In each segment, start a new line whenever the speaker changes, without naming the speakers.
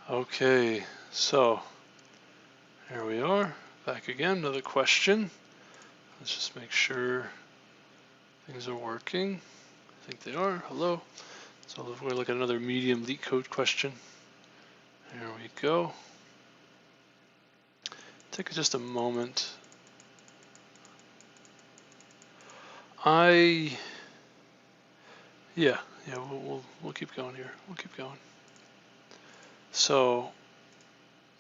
Okay, so here we are, back again, another question. Let's just make sure things are working. I think they are. Hello. So we're going to look at another medium LeetCode question. Here we go. Take just a moment. We'll keep going here. We'll keep going. So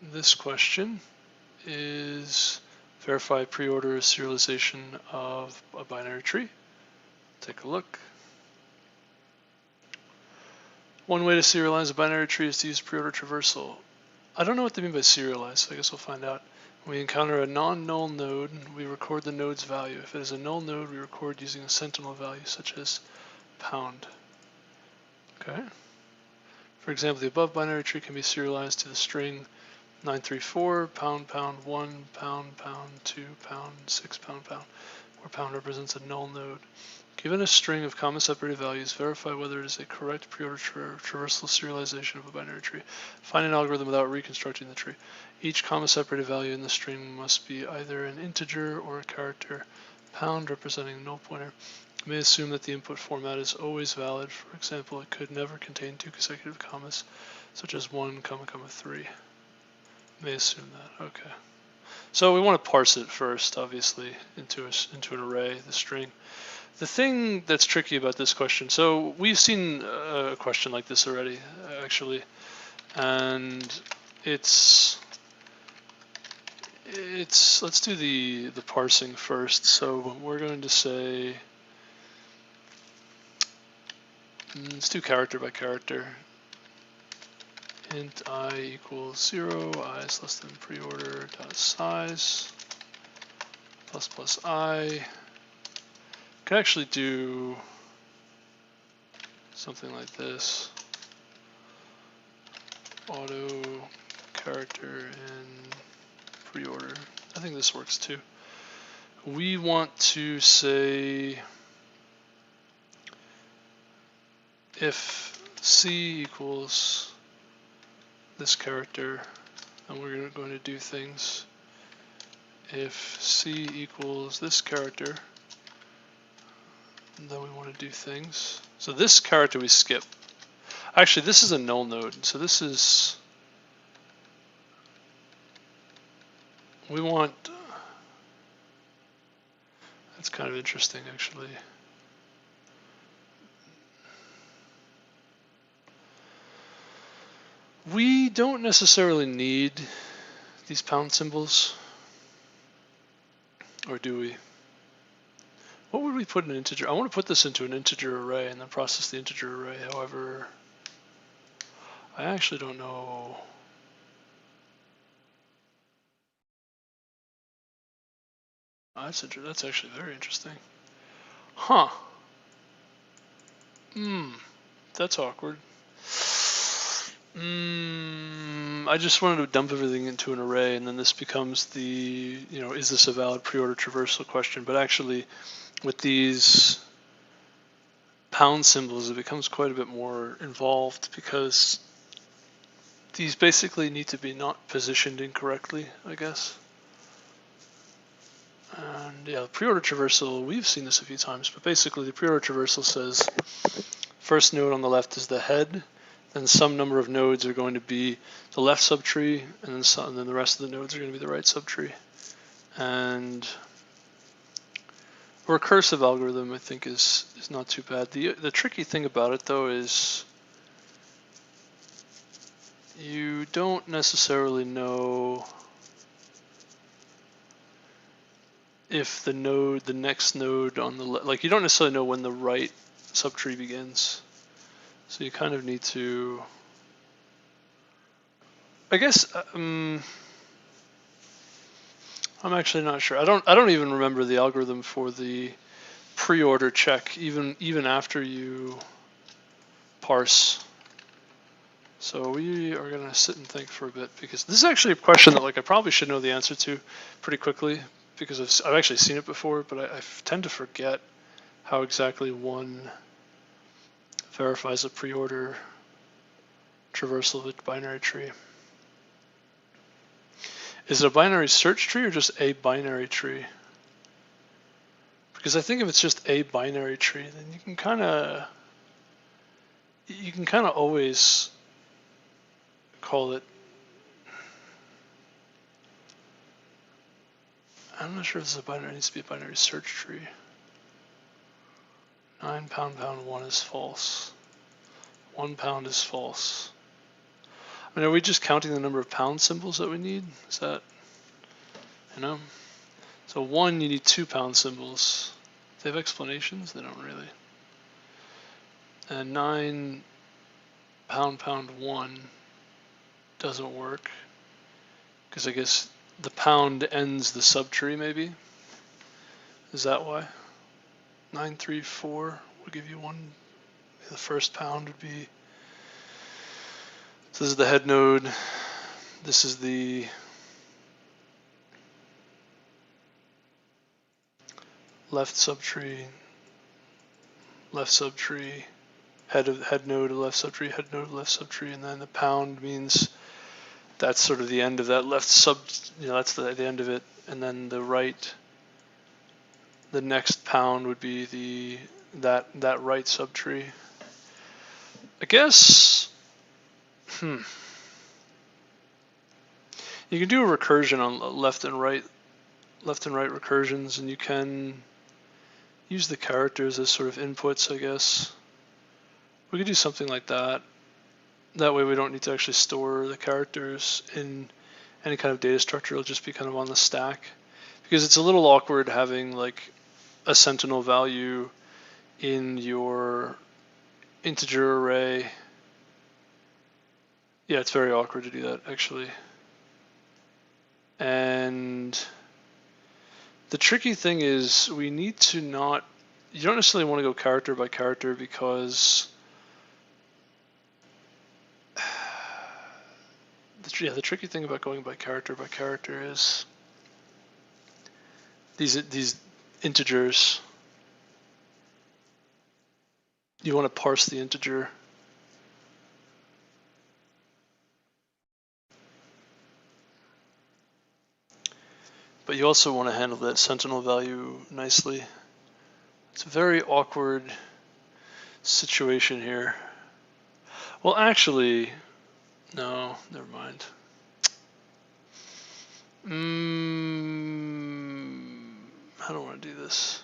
this question is verify preorder serialization of a binary tree. Take a look. One way to serialize a binary tree is to use preorder traversal. I don't know what they mean by serialize, so I guess we'll find out. When we encounter a non-null node, we record the node's value. If it is a null node, we record using a sentinel value, such as pound. Okay. For example, the above binary tree can be serialized to the string 934 pound pound 1 pound pound 2 pound 6 pound pound, where pound represents a null node. Given a string of comma separated values, verify whether it is a correct preorder traversal serialization of a binary tree. Find an algorithm without reconstructing the tree. Each comma separated value in the string must be either an integer or a character, pound representing a null pointer. You may assume that the input format is always valid. For example, it could never contain two consecutive commas, such as 1, 3. You may assume that. Okay. So we want to parse it first, obviously, into an array, the string. The thing that's tricky about this question, so we've seen a question like this already, actually, and let's do the parsing first. So we're going to say, let's do character by character. Int I equals 0, I is less than preorder dot size plus I. Could actually do something like this. Auto character in preorder. I think this works too. We want to say if C equals this character, and we're going to do things. If C equals this character, and then we want to do things. So this character we skip. Actually, this is a null node, so this is, we want, that's kind of interesting actually. We don't necessarily need these pound symbols, or do we? What would we put in an integer? I want to put this into an integer array and then process the integer array. However, I actually don't know. That's actually very interesting. Huh. That's awkward. I just wanted to dump everything into an array, and then this becomes the, is this a valid preorder traversal question? But actually, with these pound symbols, it becomes quite a bit more involved because these basically need to be not positioned incorrectly, I guess. And yeah, preorder traversal, we've seen this a few times, but basically the preorder traversal says first node on the left is the head, then some number of nodes are going to be the left subtree, and then the rest of the nodes are going to be the right subtree. And a recursive algorithm, I think, is not too bad. The tricky thing about it, though, is you don't necessarily know if the next node on the left, like you don't necessarily know when the right subtree begins. So you kind of need to, I guess, I'm actually not sure. I don't even remember the algorithm for the preorder check, even after you parse. So we are gonna sit and think for a bit, because this is actually a question that I probably should know the answer to pretty quickly, because I've actually seen it before, but I tend to forget how exactly one verifies a preorder traversal of a binary tree. Is it a binary search tree or just a binary tree? Because I think if it's just a binary tree, then you can kind of always call it. I'm not sure if it needs to be a binary search tree. 9 pound 1 is false. 1 pound is false. I mean, are we just counting the number of pound symbols that we need? Is that, you know? So 1, you need 2 pound symbols. Do they have explanations? They don't really. And 9 pound 1 doesn't work because I guess the pound ends the subtree, maybe. Is that why? 934 will give you 1. The first pound would be. So this is the head node. This is the left subtree, head node, left subtree, head node, left subtree, and then the pound means that's sort of the end of that left that's the end of it, and then the next pound would be that right subtree. I guess, you can do a recursion on left and right recursions, and you can use the characters as sort of inputs, I guess. We could do something like that. That way we don't need to actually store the characters in any kind of data structure. It'll just be kind of on the stack. Because it's a little awkward having like a sentinel value in your integer array. Yeah, it's very awkward to do that actually. And the tricky thing is we need to not, you don't necessarily want to go character by character because the tricky thing about going by character is these integers. You want to parse the integer. But you also want to handle that sentinel value nicely. It's a very awkward situation here. Well, actually, no, never mind. How do I want to do this?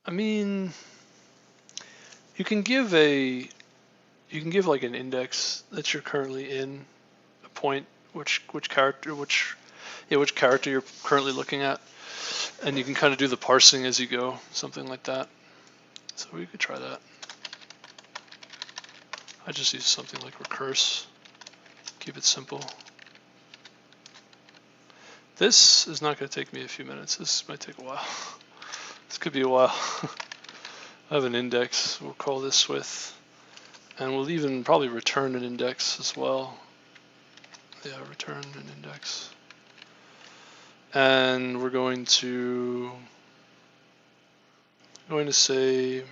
I mean, you can give like an index that you're currently in, a point, which character you're currently looking at, and you can kind of do the parsing as you go, something like that. So we could try that. I just use something like recurse, keep it simple. This is not going to take me a few minutes. This might take a while. This could be a while. I have an index. We'll call this with, and we'll even probably return an index as well. Yeah, return an index. And we're going to say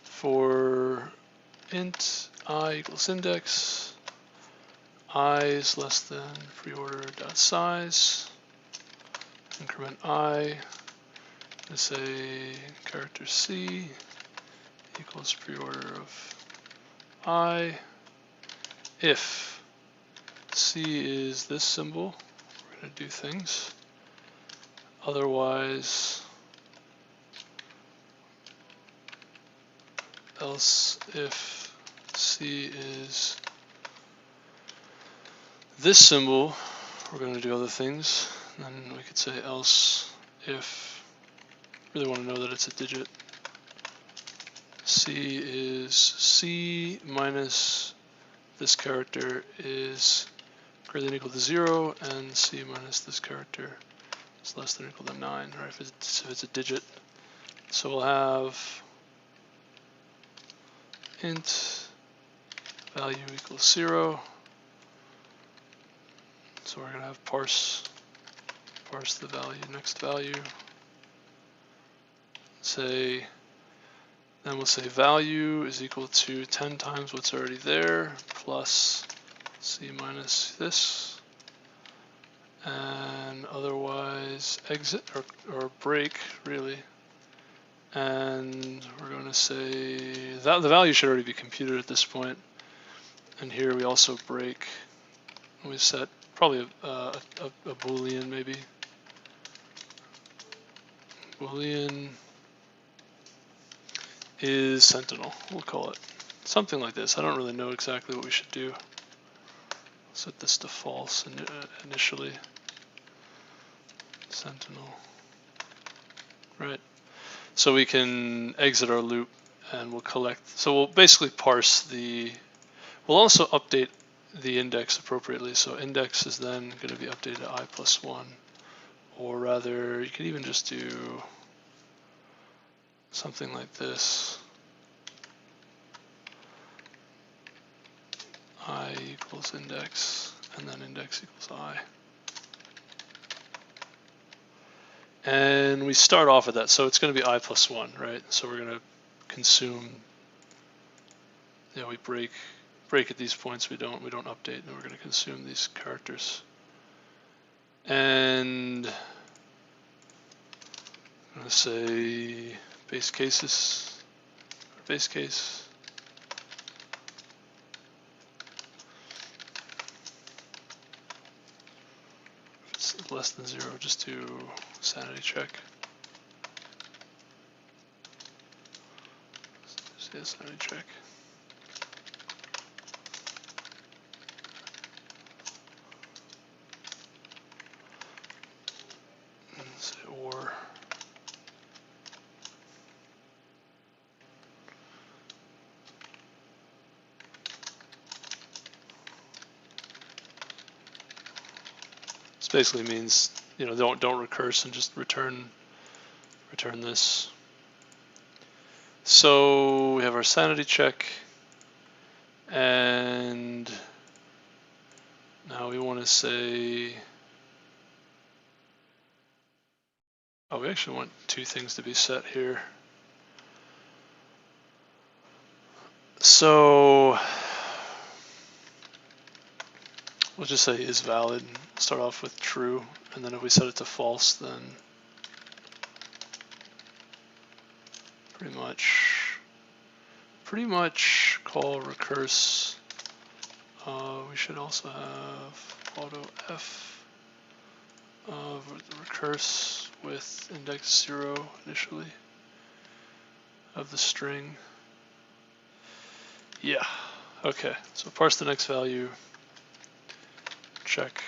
for int I equals index, I is less than preorder.size, increment I, and say character C equals preorder of I. If C is this symbol, we're going to do things. Otherwise, else if C is this symbol, we're going to do other things. And then we could say else if we really want to know that it's a digit. C is C minus this character is greater than or equal to 0, and C minus this character is less than or equal to 9, right? If it's a digit. So we'll have int value equals 0. So we're going to have parse the value, next value. Then we'll say value is equal to 10 times what's already there plus C minus this, and otherwise exit or break really. And we're going to say that the value should already be computed at this point. And here we also break. We set probably a Boolean maybe. Boolean is Sentinel, we'll call it. Something like this. I don't really know exactly what we should do. Set this to false initially. Sentinel. Right. So we can exit our loop and we'll collect. So we'll basically parse the, we'll also update the index appropriately. So index is then going to be updated to I+1. Or rather, you could even just do something like this. I equals index, and then index equals I. And we start off with that, so it's going to be I+1, right? So we're going to consume, we break at these points, we don't update, and we're going to consume these characters. And I'm going to say base cases, or base case. If it's less than 0, just do sanity check. Say a sanity check. And say or. This basically means, don't recurse and just return this. So we have our sanity check, and now we want to say, we actually want two things to be set here. So we'll just say is valid, start off with true, and then if we set it to false, then pretty much call recurse. We should also have auto f of recurse with index 0 initially of the string. Yeah, okay, so parse the next value, check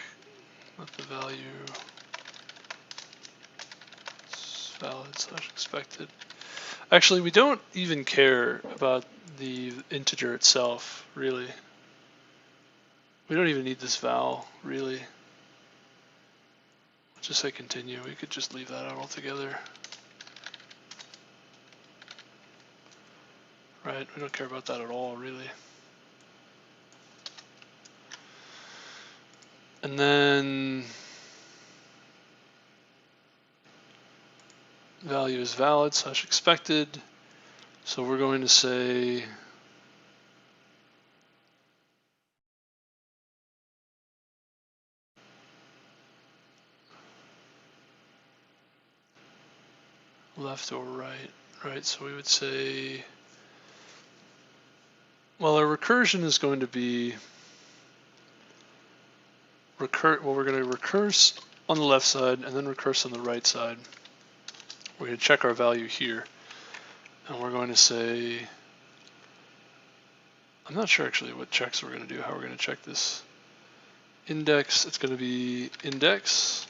that the value is valid / expected. Actually, we don't even care about the integer itself, really. We don't even need this val, really. Just say continue, we could just leave that out altogether. Right, we don't care about that at all, really. And then value is valid / expected. So we're going to say left or right? So we would say, well, our recursion is going to be we're going to recurse on the left side and then recurse on the right side. We're going to check our value here, and we're going to say, I'm not sure actually what checks we're going to do, how we're going to check this. Index, it's going to be index,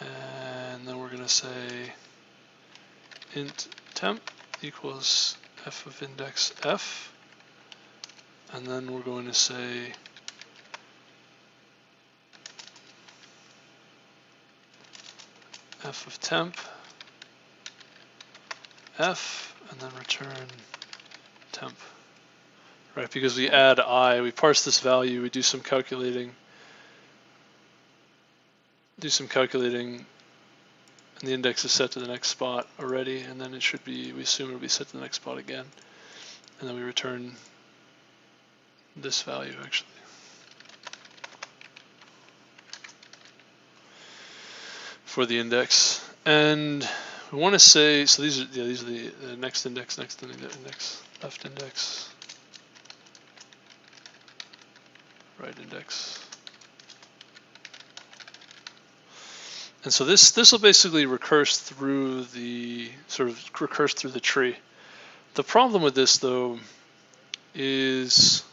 and then we're going to say int temp equals f of index f, and then we're going to say f of temp f, and then return temp. Right, because we add I, we parse this value, we do some calculating, and the index is set to the next spot already, and then it should be, we assume it'll be set to the next spot again, and then we return this value actually. for the index, and we want to say, so these are the next index, left index, right index. And so this will basically recurse through the tree. The problem with this though is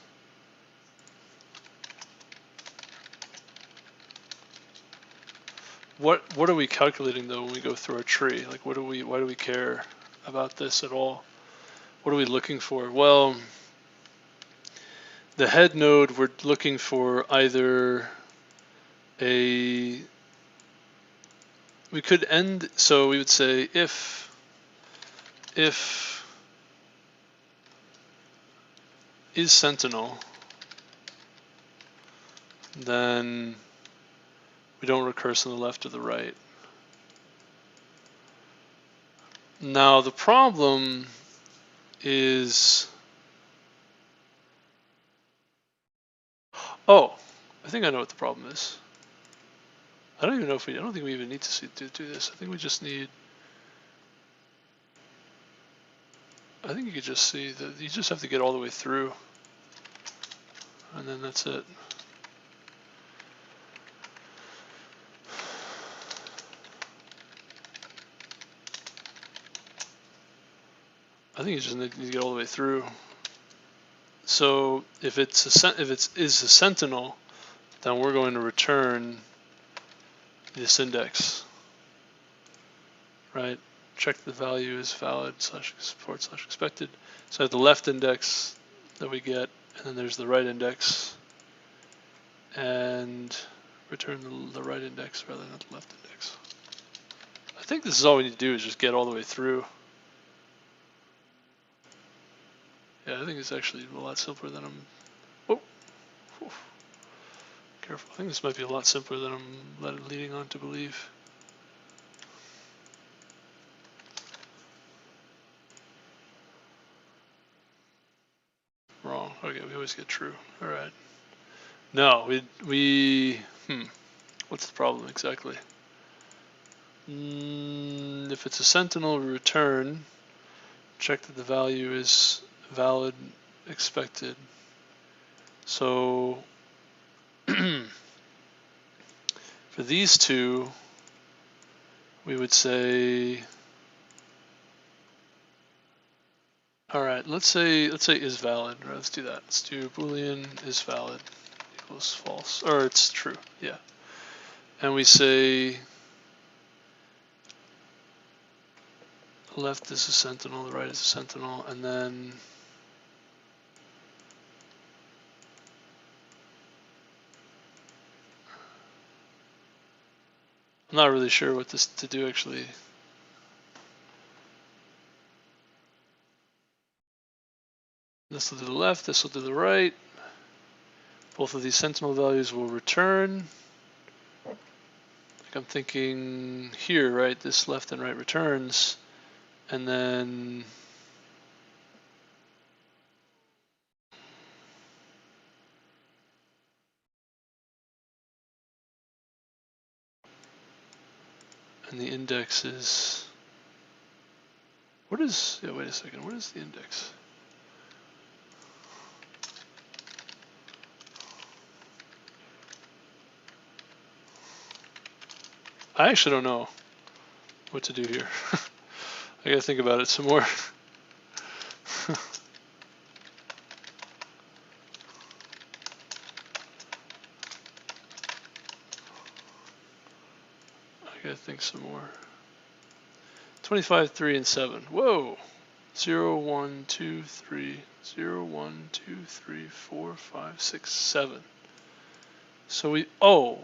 what are we calculating though when we go through our tree? Like why do we care about this at all? What are we looking for? Well, the head node, we're looking for either we could end, so we would say if is sentinel, then we don't recurse on the left or the right. Now the problem is, I think I know what the problem is. I don't think we even need to do this. I think we just need, I think you could just see that you just have to get all the way through, and then that's it. I think you just need to get all the way through. So if it is a sentinel, then we're going to return this index, right? Check the value is valid /support /expected. So I have the left index that we get, and then there's the right index, and return the right index rather than the left index. I think this is all we need to do is just get all the way through. Yeah, I think it's actually a lot simpler than careful. I think this might be a lot simpler than I'm leading on to believe. Wrong. Okay, we always get true. All right. No, what's the problem exactly? If it's a sentinel, we return. Check that the value is valid expected. So for these two, we would say, all right, let's say is valid. Right, let's do that. Let's do Boolean is valid equals false, or it's true. Yeah, and we say the left is a sentinel, the right is a sentinel, and then I'm not really sure what this to do actually. This will do the left, this will do the right. Both of these sentinel values will return. Like I'm thinking here, right? This left and right returns, and then the index is, wait a second, what is the index? I actually don't know what to do here. I gotta think about it some more. I gotta think some more. 25, 3, and 7. Whoa! 0, 1, 2, 3, 0, 1, 2, 3, 4, 5, 6, 7. So we,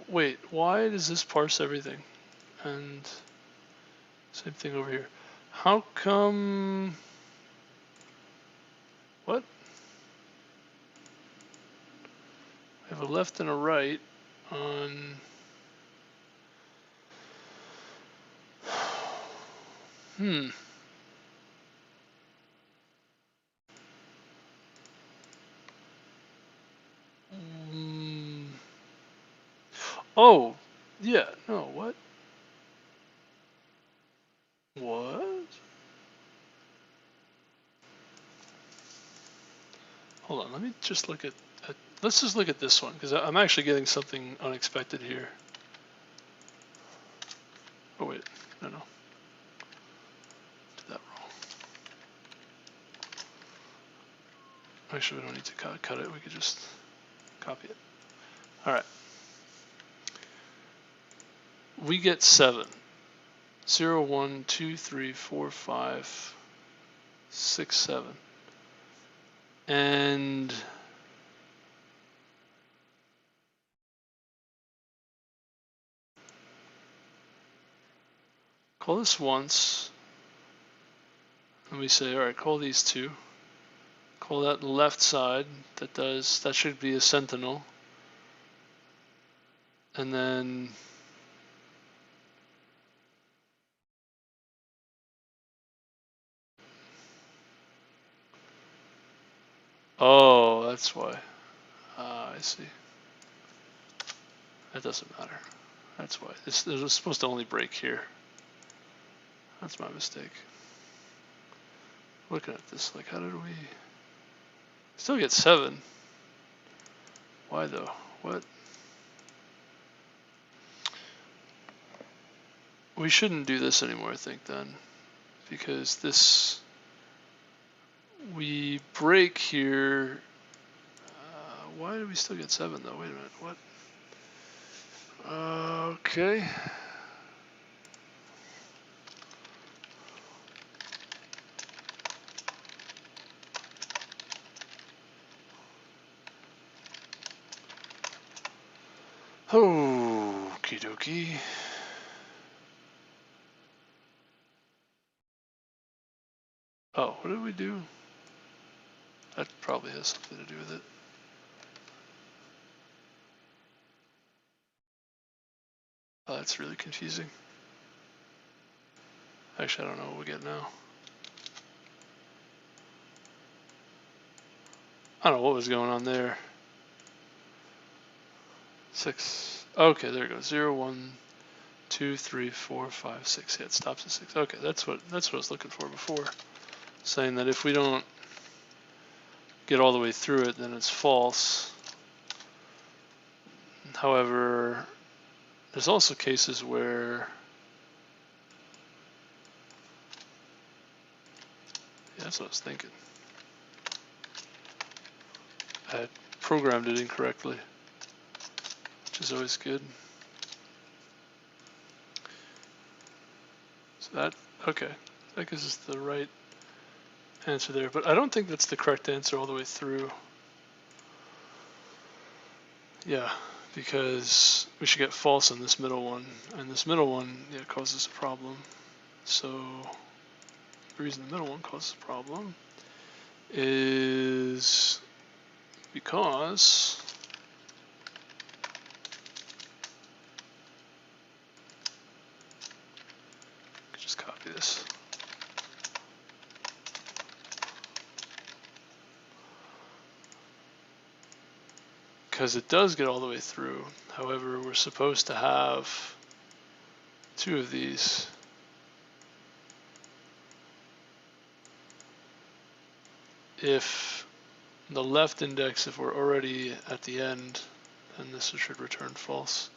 wait, why does this parse everything? And same thing over here. How come, what? I have a left and a right on, oh, yeah, no, what? hold on, let me just look at let's just look at this one, because I'm actually getting something unexpected here. Oh wait, no. Did that wrong. Actually, we don't need to cut it, we could just copy it. All right. We get 7. 0, 1, 2, 3, 4, 5, 6, 7. And call this once. And we say, all right, call these 2. Call that left side. That should be a sentinel. And then oh, that's why. I see. That doesn't matter. That's why. This was supposed to only break here. That's my mistake. Looking at this, like, how did we still get 7? Why though? What? We shouldn't do this anymore, I think, then, because this, we break here. Why do we still get 7 though? Wait a minute, what? Okay. Okie dokie. Oh, what did we do? That probably has something to do with it. Oh, that's really confusing. Actually, I don't know what we get now. I don't know what was going on there. 6. Okay, there it goes. 0, 1, 2, 3, 4, 5, 6. Yeah, it stops at 6. Okay, that's what I was looking for before. Saying that if we don't get all the way through it, then it's false. However, there's also cases where, yeah, that's what I was thinking. I had programmed it incorrectly, which is always good. So that, okay, that gives us the right answer there, but I don't think that's the correct answer all the way through. Yeah, because we should get false on this middle one, and this middle one, yeah, causes a problem. So the reason the middle one causes a problem is because I could just copy this. Because it does get all the way through. However, we're supposed to have 2 of these. If the left index, if we're already at the end, then this should return false.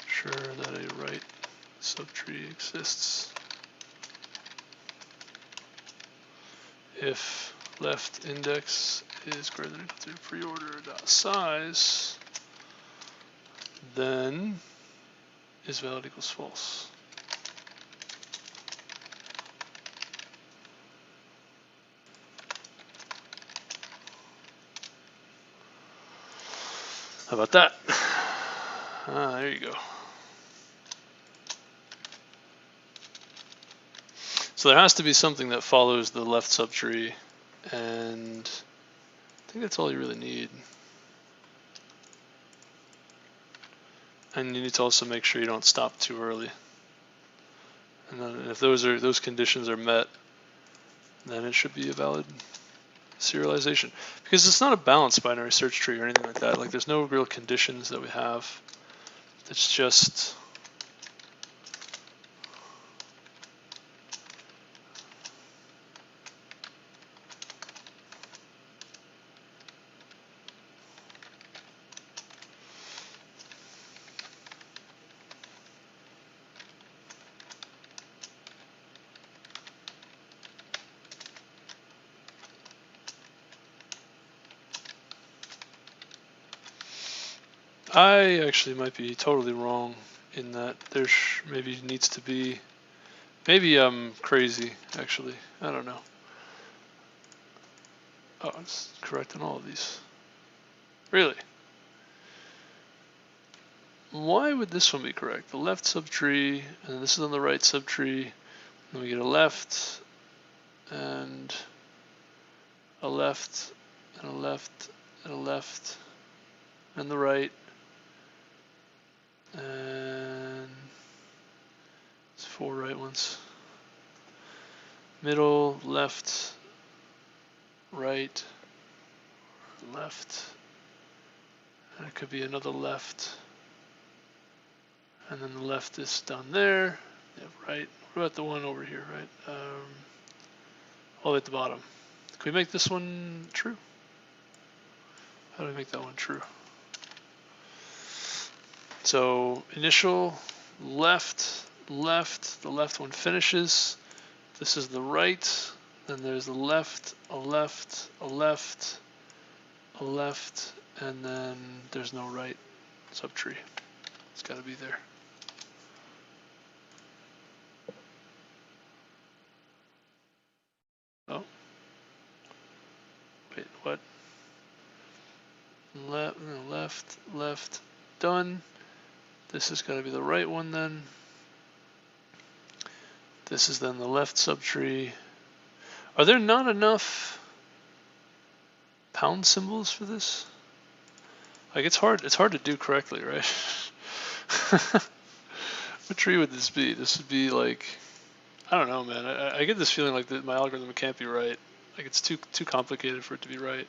Sure that a right subtree exists. If left index is greater than or equal to preorder.size, then is valid equals false. How about that? There you go. So there has to be something that follows the left subtree, and I think that's all you really need. And you need to also make sure you don't stop too early. And then if those conditions are met, then it should be a valid serialization. Because it's not a balanced binary search tree or anything like that. Like, there's no real conditions that we have. It's just I actually might be totally wrong in that there maybe needs to be, maybe I'm crazy actually, I don't know. Oh, it's correct on all of these. Really? Why would this one be correct? The left subtree, and this is on the right subtree, then we get a left, and a left, and a left, and a left, and the right, and it's 4 right ones. Middle, left, right, left, and it could be another left, and then the left is down there. Yeah, right. What about the one over here, right? All the way at the bottom. Can we make this one true? How do we make that one true? So initial, left, left, the left one finishes. This is the right, then there's the left, a left, a left, a left, and then there's no right subtree. It's got to be there. Oh. Wait, what? Left, left, done. This is got to be the right one then. This is then the left subtree. Are there not enough pound symbols for this? Like it's hard to do correctly, right? What tree would this be? This would be like, I don't know, man. I get this feeling like that my algorithm can't be right. Like it's too complicated for it to be right.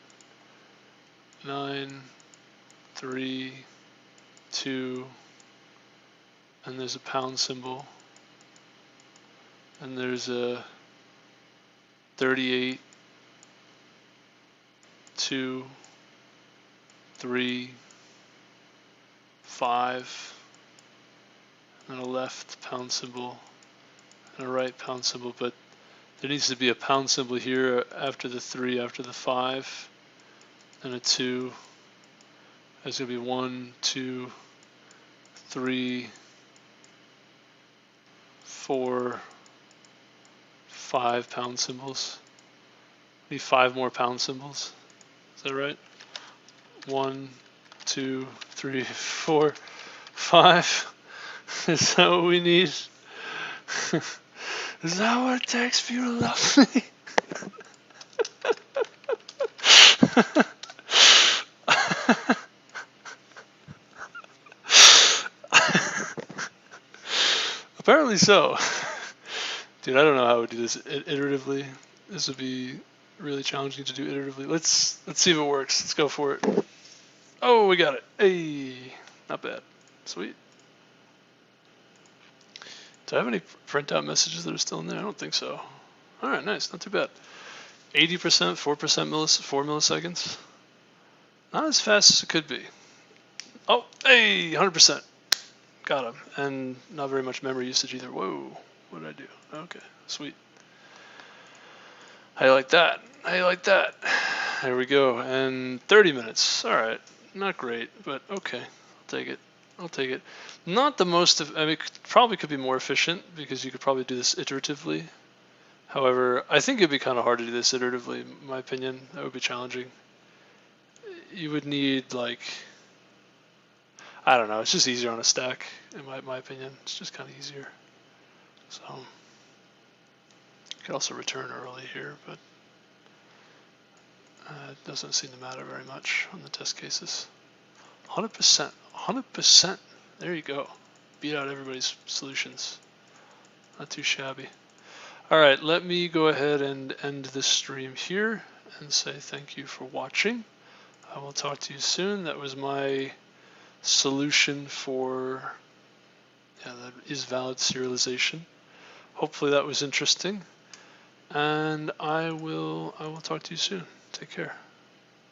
9, 3, 2, and there's a pound symbol, and there's a 38, 2, 3, 5, and a left pound symbol and a right pound symbol, but there needs to be a pound symbol here after the 3, after the 5, and a 2. There's going to be 1, 2, 3, 4, 5 pound symbols. Need 5 more pound symbols. Is that right? 1, 2, 3, 4, 5. Is that what we need? Is that what it takes for you to love me? Apparently so. Dude, I don't know how I would do this iteratively. This would be really challenging to do iteratively. Let's see if it works. Let's go for it. Oh, we got it. Hey, not bad. Sweet. Do I have any printout messages that are still in there? I don't think so. All right, nice. Not too bad. 80%, 4%, 4 milliseconds. Not as fast as it could be. Oh, hey, 100%. Got him. And not very much memory usage either. Whoa, what did I do? Okay, sweet. How you like that? How you like that? There we go. And 30 minutes. All right, not great, but okay. I'll take it. I'll take it. Not the most, I mean, it probably could be more efficient because you could probably do this iteratively. However, I think it'd be kind of hard to do this iteratively, in my opinion. That would be challenging. You would need, like, I don't know, it's just easier on a stack, in my opinion. It's just kind of easier. So, you could also return early here, but it doesn't seem to matter very much on the test cases. 100%, 100%. There you go. Beat out everybody's solutions. Not too shabby. All right, let me go ahead and end this stream here and say thank you for watching. I will talk to you soon. That was my solution for that is valid serialization. Hopefully that was interesting, and I will talk to you soon. Take care.